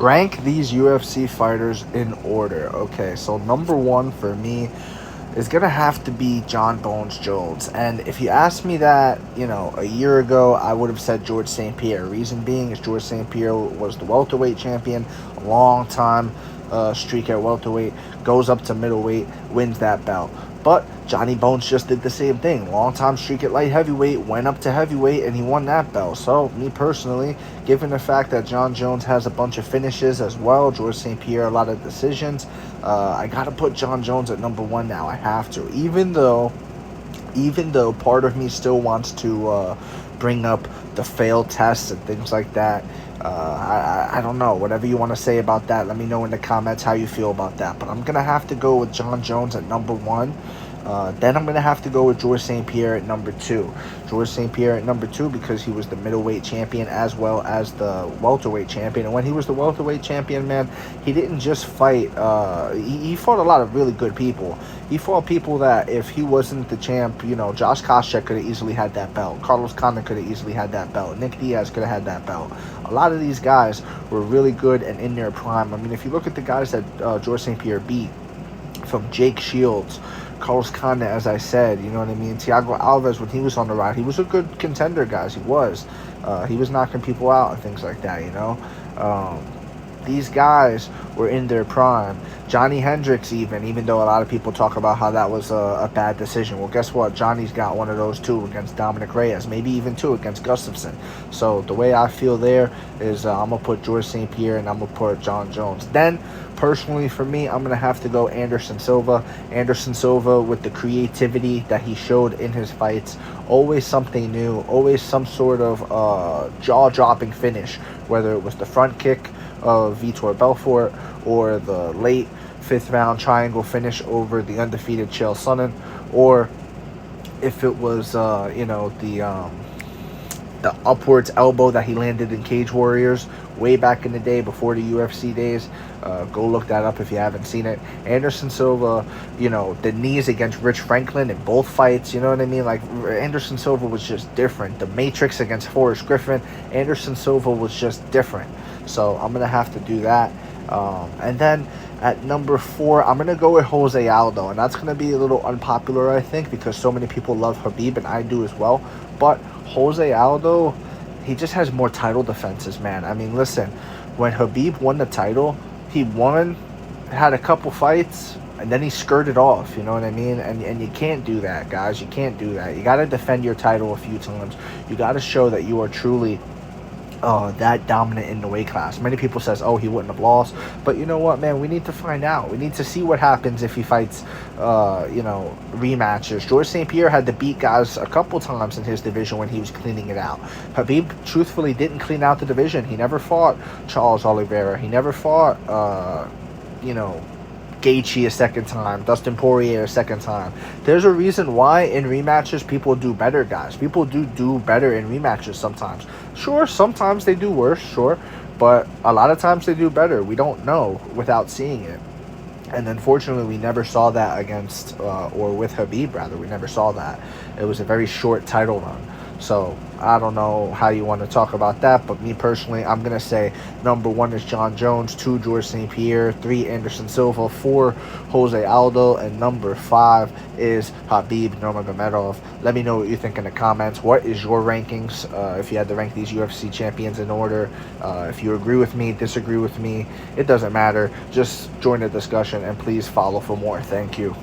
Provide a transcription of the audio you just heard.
Rank these UFC fighters in order. Okay, so number one for me is going to have to be John Bones Jones. And if you asked me that, a year ago, I would have said George St-Pierre. Reason being is George St-Pierre was the welterweight champion, a long time streak at welterweight, goes up to middleweight, wins that belt. But Johnny Bones just did the same thing. Long time streak at light heavyweight, went up to heavyweight, and he won that belt. So, me personally, given the fact that John Jones has a bunch of finishes as well, George St. Pierre, a lot of decisions, I got to put John Jones at number one now. I have to. Even though part of me still wants to bring up the failed tests and things like that. I don't know. Whatever you want to say about that, let me know in the comments how you feel about that. But I'm going to have to go with John Jones at number one. Then I'm going to have to go with George St. Pierre at number two. George St. Pierre at number two because he was the middleweight champion as well as the welterweight champion. And when he was the welterweight champion, man, he didn't just fight. He fought a lot of really good people. He fought people that if he wasn't the champ, Josh Koscheck could have easily had that belt. Carlos Condit could have easily had that belt. Nick Diaz could have had that belt. A lot of these guys were really good and in their prime. I mean, if you look at the guys that George St. Pierre beat, from Jake Shields, Carlos Condit, as I said, you know what I mean? Thiago Alves, when he was on the ride, he was a good contender, guys. He was. He was knocking people out and things like that, These guys were in their prime. Johnny Hendricks even though a lot of people talk about how that was a bad decision. Well, guess what? Johnny's got one of those too against Dominic Reyes, maybe even two against Gustafsson. So the way I feel there is I'm going to put George St. Pierre and I'm going to put John Jones. Then, personally for me, I'm going to have to go Anderson Silva. Anderson Silva with the creativity that he showed in his fights. Always something new. Always some sort of jaw-dropping finish, whether it was the front kick of Vitor Belfort or the late fifth round triangle finish over the undefeated Chael Sonnen, or if it was the upwards elbow that he landed in Cage Warriors way back in the day before the UFC days. Go look that up if you haven't seen it. Anderson Silva, the knees against Rich Franklin in both fights, you know what I mean? Like, Anderson Silva was just different. The Matrix against Forrest Griffin, Anderson Silva was just different. So I'm going to have to do that. And then at number 4, I'm going to go with Jose Aldo. And that's going to be a little unpopular, I think, because so many people love Khabib, and I do as well. But Jose Aldo, he just has more title defenses, man. I mean, listen, when Khabib won the title, he won, had a couple fights, and then he skirted off, you know what I mean? And you can't do that, guys. You can't do that. You got to defend your title a few times. You got to show that you are truly that dominant in the weight class. Many people says, oh, he wouldn't have lost, but you know what, man, we need to find out. We need to see what happens if he fights rematches. George St. Pierre had to beat guys a couple times in his division when he was cleaning it out. Khabib truthfully didn't clean out the division. He never fought Charles Oliveira. He never fought Gaethje a second time, Dustin Poirier a second time. There's a reason why in rematches people do better, guys. People do better in rematches sometimes. Sure, sometimes they do worse, sure, but a lot of times they do better. We don't know without seeing it. And unfortunately, we never saw that against, or with Khabib, rather. We never saw that. It was a very short title run. So, I don't know how you want to talk about that, but me personally, I'm going to say number 1 is John Jones, 2, George St. Pierre, 3, Anderson Silva, 4, Jose Aldo, and number 5 is Khabib Nurmagomedov. Let me know what you think in the comments. What is your rankings, if you had to rank these UFC champions in order? If you agree with me, disagree with me, it doesn't matter. Just join the discussion, and please follow for more. Thank you.